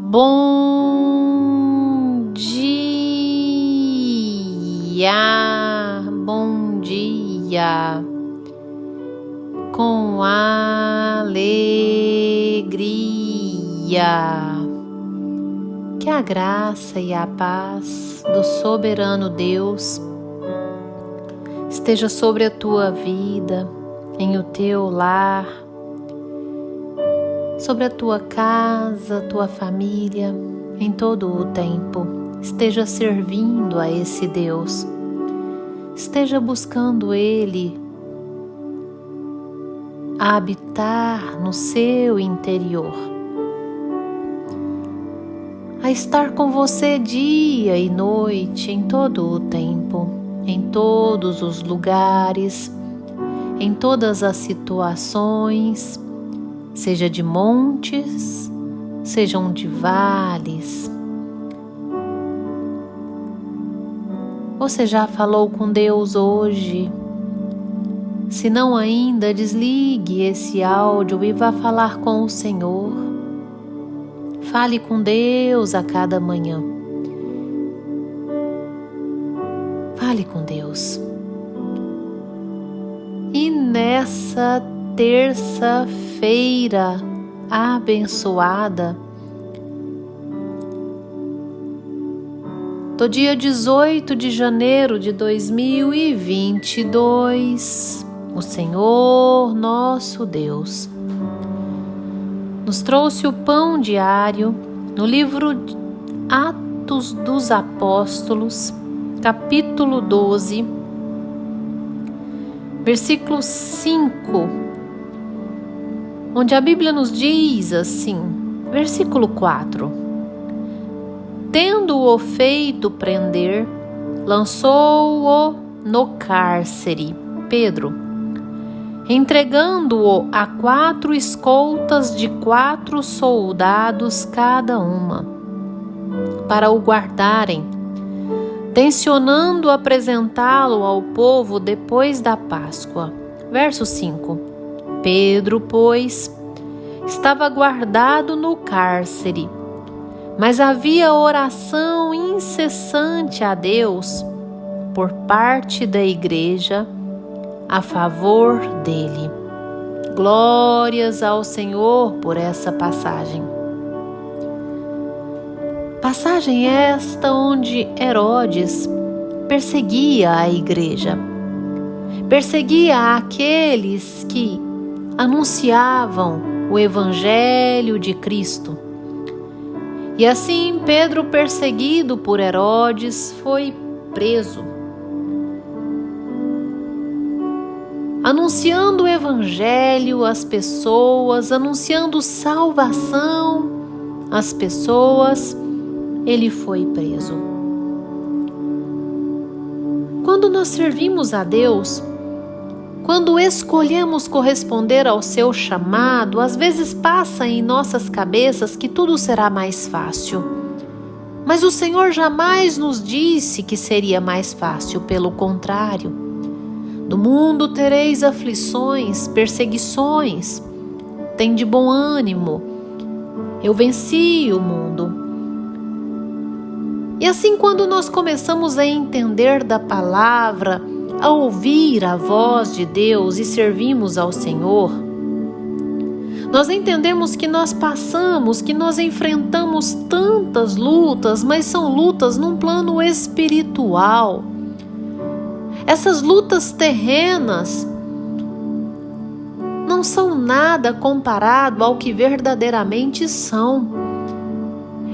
Bom dia, bom dia, com alegria. Que a graça e a paz do soberano Deus esteja sobre a tua vida, em o teu lar, sobre a tua casa, tua família, em todo o tempo. Esteja servindo a esse Deus, esteja buscando Ele a habitar no seu interior, a estar com você dia e noite, em todo o tempo, em todos os lugares, em todas as situações, seja de montes, sejam de vales. Você já falou com Deus hoje? Se não ainda, desligue esse áudio e vá falar com o Senhor. Fale com Deus a cada manhã. Fale com Deus. E nessa terça-feira abençoada, do dia 18 de janeiro de 2022, o Senhor nosso Deus nos trouxe o pão diário no livro Atos dos Apóstolos, capítulo 12, versículo 5, onde a Bíblia nos diz assim, versículo 4: Tendo-o feito prender, lançou-o no cárcere, Pedro, entregando-o a 4 escoltas de 4 soldados cada uma, para o guardarem, tencionando apresentá-lo ao povo depois da Páscoa. Verso 5: Pedro, pois, estava guardado no cárcere, mas havia oração incessante a Deus por parte da igreja a favor dele. Glórias ao Senhor por essa passagem. Passagem esta onde Herodes perseguia a igreja, perseguia aqueles que anunciavam o Evangelho de Cristo. E assim Pedro, perseguido por Herodes, foi preso, anunciando o Evangelho às pessoas, anunciando salvação às pessoas. Ele foi preso. Quando nós servimos a Deus, quando escolhemos corresponder ao seu chamado, às vezes passa em nossas cabeças que tudo será mais fácil. Mas o Senhor jamais nos disse que seria mais fácil, pelo contrário. No mundo tereis aflições, perseguições. Tende bom ânimo. Eu venci o mundo. E assim, quando nós começamos a entender da palavra, a ouvir a voz de Deus e servimos ao Senhor, nós entendemos que nós passamos, que nós enfrentamos tantas lutas, mas são lutas num plano espiritual. Essas lutas terrenas não são nada comparado ao que verdadeiramente são.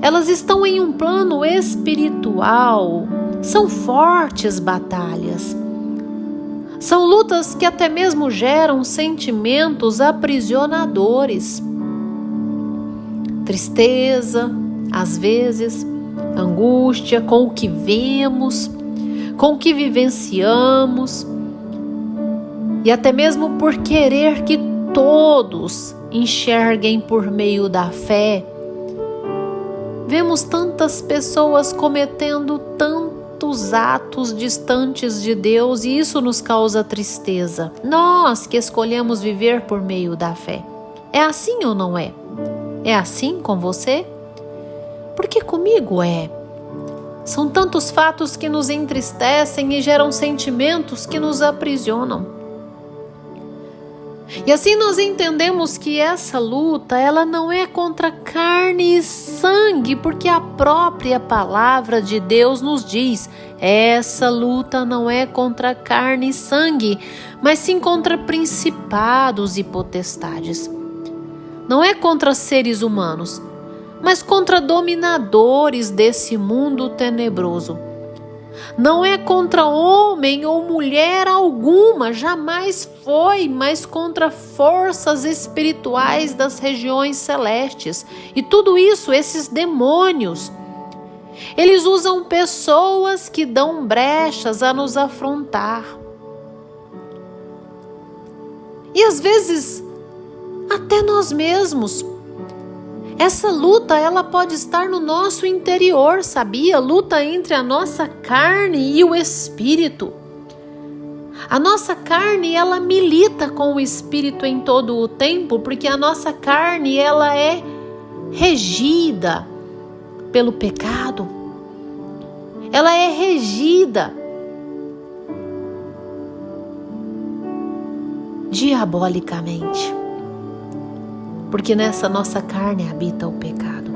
Elas estão em um plano espiritual, são fortes batalhas. São lutas que até mesmo geram sentimentos aprisionadores. Tristeza, às vezes, angústia com o que vemos, com o que vivenciamos, e até mesmo por querer que todos enxerguem por meio da fé. Vemos tantas pessoas cometendo tantos atos distantes de Deus e isso nos causa tristeza. Nós que escolhemos viver por meio da fé. É assim ou não é? É assim com você? Porque comigo é. São tantos fatos que nos entristecem e geram sentimentos que nos aprisionam. E assim nós entendemos que essa luta, ela não é contra carne e sangue, porque a própria palavra de Deus nos diz: essa luta não é contra carne e sangue, mas sim contra principados e potestades. Não é contra seres humanos, mas contra dominadores desse mundo tenebroso. Não é contra homem ou mulher alguma, jamais foi, mas contra forças espirituais das regiões celestes. E tudo isso, esses demônios, eles usam pessoas que dão brechas a nos afrontar. E às vezes, até nós mesmos. Essa luta, ela pode estar no nosso interior, sabia? Luta entre a nossa carne e o espírito. A nossa carne, ela milita com o espírito em todo o tempo, porque a nossa carne, ela é regida pelo pecado. Ela é regida diabolicamente. Porque nessa nossa carne habita o pecado.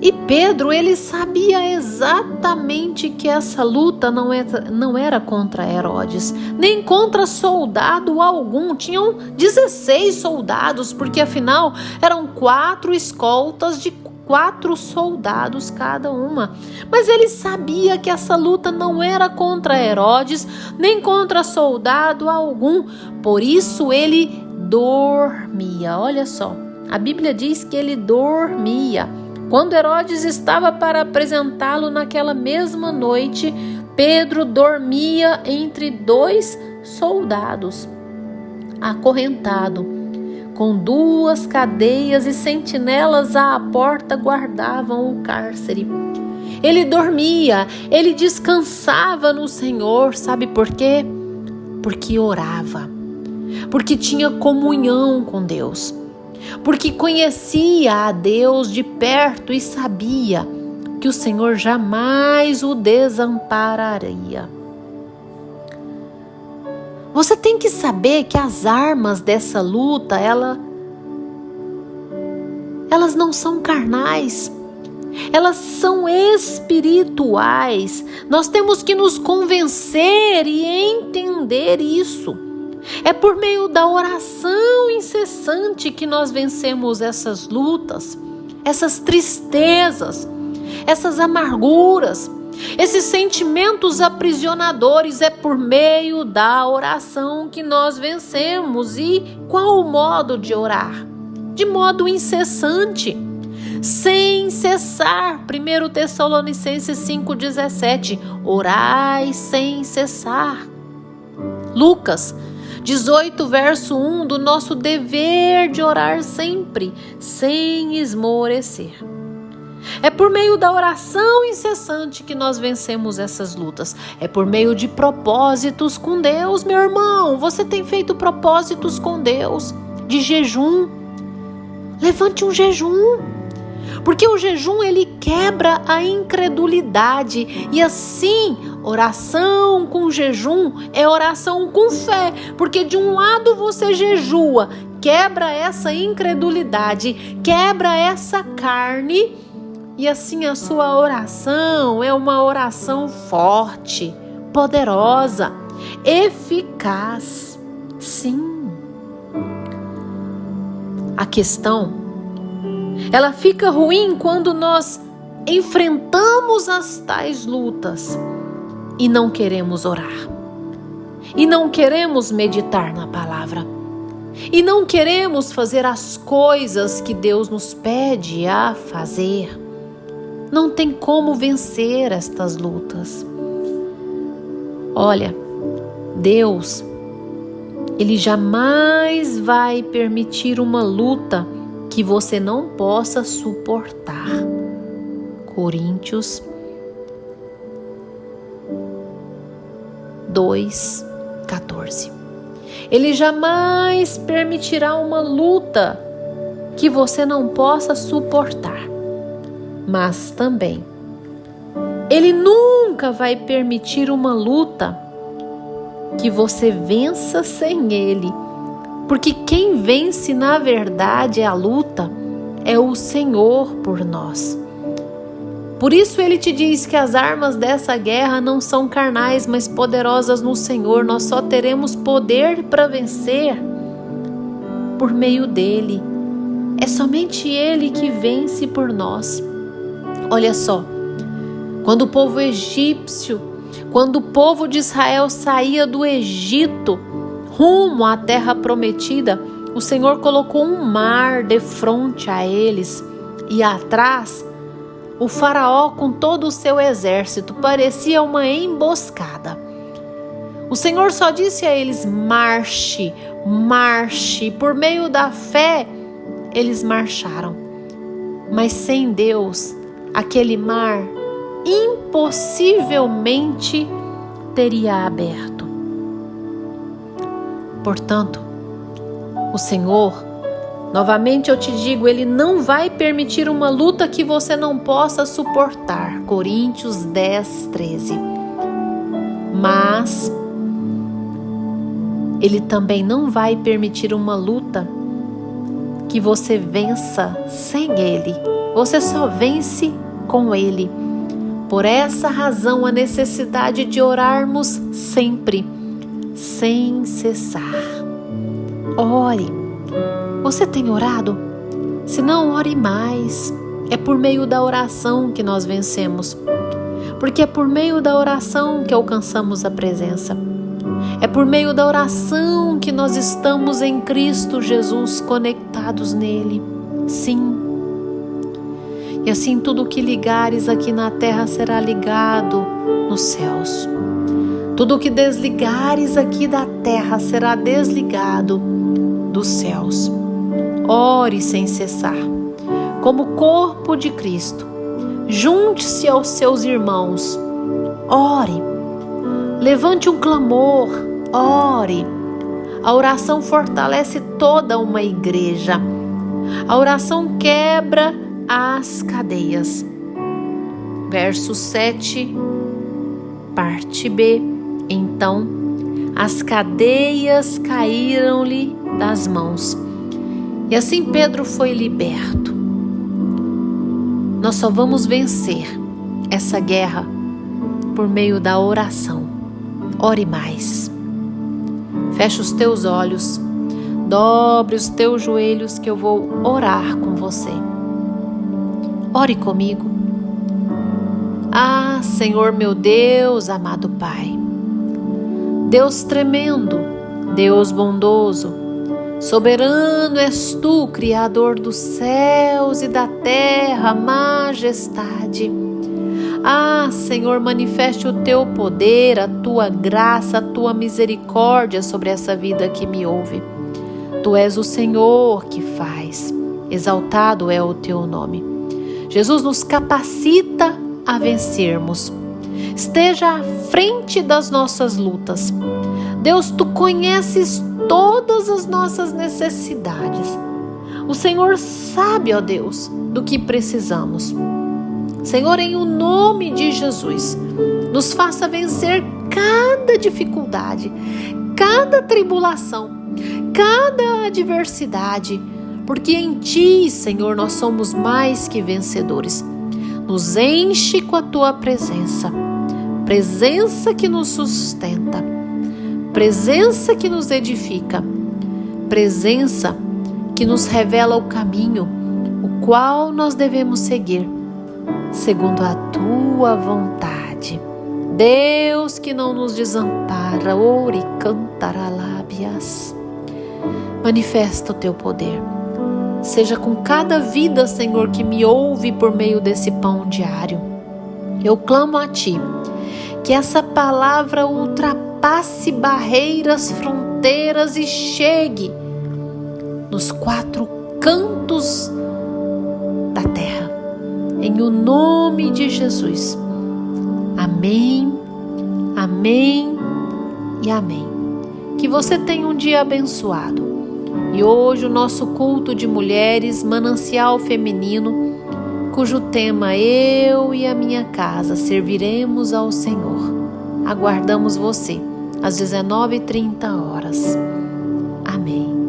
E Pedro, ele sabia exatamente que essa luta não era contra Herodes, nem contra soldado algum. Tinham 16 soldados, porque afinal eram 4 escoltas de 4 soldados cada uma. Mas ele sabia que essa luta não era contra Herodes, nem contra soldado algum. Por isso ele dormia. Olha só, a Bíblia diz que ele dormia. Quando Herodes estava para apresentá-lo naquela mesma noite, Pedro dormia entre 2 soldados, acorrentado, com 2 cadeias e sentinelas à porta guardavam o cárcere. Ele dormia, ele descansava no Senhor. Sabe por quê? Porque orava. Porque tinha comunhão com Deus, porque conhecia a Deus de perto e sabia que o Senhor jamais o desampararia. Você tem que saber que as armas dessa luta, elas não são carnais, elas são espirituais. Nós temos que nos convencer e entender isso. É por meio da oração incessante que nós vencemos essas lutas, essas tristezas, essas amarguras, esses sentimentos aprisionadores. É por meio da oração que nós vencemos. E qual o modo de orar? De modo incessante, sem cessar. 1 Tessalonicenses 5,17. Orai sem cessar. Lucas 18, verso 1, do nosso dever de orar sempre, sem esmorecer. É por meio da oração incessante que nós vencemos essas lutas. É por meio de propósitos com Deus, meu irmão. Você tem feito propósitos com Deus, de jejum. Levante um jejum. Porque o jejum, ele quebra a incredulidade. E assim, oração com jejum é oração com fé. Porque de um lado você jejua, quebra essa incredulidade, quebra essa carne. E assim a sua oração é uma oração forte, poderosa, eficaz. Sim. A questão, ela fica ruim quando nós enfrentamos as tais lutas e não queremos orar, e não queremos meditar na palavra, e não queremos fazer as coisas que Deus nos pede a fazer. Não tem como vencer estas lutas. Olha, Deus, Ele jamais vai permitir uma luta que você não possa suportar. Coríntios 2:14. Ele jamais permitirá uma luta que você não possa suportar. mas também Ele nunca vai permitir uma luta que você vença sem Ele, porque quem vence na verdade a luta é o Senhor por nós. Por isso Ele te diz que as armas dessa guerra não são carnais, mas poderosas no Senhor. Nós só teremos poder para vencer por meio dEle. É somente Ele que vence por nós. Olha só, quando o povo egípcio, quando o povo de Israel saía do Egito rumo à terra prometida, o Senhor colocou um mar defronte a eles e atrás o faraó com todo o seu exército. Parecia uma emboscada. O Senhor só disse a eles: marche, marche. Por meio da fé, eles marcharam. Mas sem Deus, aquele mar impossivelmente teria aberto. Portanto, o Senhor, novamente eu te digo, Ele não vai permitir uma luta que você não possa suportar. Coríntios 10, 13. Mas Ele também não vai permitir uma luta que você vença sem Ele. Você só vence com Ele. Por essa razão, a necessidade de orarmos sempre, sem cessar. Ore. Você tem orado? Se não, ore mais. É por meio da oração que nós vencemos. Porque é por meio da oração que alcançamos a presença. É por meio da oração que nós estamos em Cristo Jesus, conectados nele. Sim. E assim tudo que ligares aqui na terra será ligado nos céus. Tudo que desligares aqui da terra será desligado dos céus. Ore sem cessar. Como corpo de Cristo, junte-se aos seus irmãos. Ore. Levante um clamor. Ore. A oração fortalece toda uma igreja. A oração quebra as cadeias. Verso 7, parte B. Então, as cadeias caíram-lhe das mãos. E assim Pedro foi liberto. Nós só vamos vencer essa guerra por meio da oração. Ore mais. Feche os teus olhos. Dobre os teus joelhos que eu vou orar com você. Ore comigo. Ah, Senhor meu Deus, amado Pai. Deus tremendo, Deus bondoso, soberano és Tu, Criador dos céus e da terra, majestade. Ah, Senhor, manifeste o Teu poder, a Tua graça, a Tua misericórdia sobre essa vida que me ouve. Tu és o Senhor que faz, exaltado é o Teu nome. Jesus nos capacita a vencermos. Esteja à frente das nossas lutas. Deus, Tu conheces todas as nossas necessidades. O Senhor sabe, ó Deus, do que precisamos. Senhor, em o nome de Jesus, nos faça vencer cada dificuldade, cada tribulação, cada adversidade, porque em Ti, Senhor, nós somos mais que vencedores. Nos enche com a Tua presença, presença que nos sustenta, presença que nos edifica, presença que nos revela o caminho, o qual nós devemos seguir, segundo a Tua vontade. Deus que não nos desampara, ore cantaralabias. Manifesta o Teu poder. Seja com cada vida, Senhor, que me ouve por meio desse pão diário. Eu clamo a Ti, que essa palavra ultrapasse barreiras, fronteiras e chegue nos 4 cantos da terra. Em o nome de Jesus. Amém, amém e amém. Que você tenha um dia abençoado. E hoje o nosso culto de mulheres, manancial feminino, cujo tema Eu e a minha casa serviremos ao Senhor. Aguardamos você às 19h30. Amém.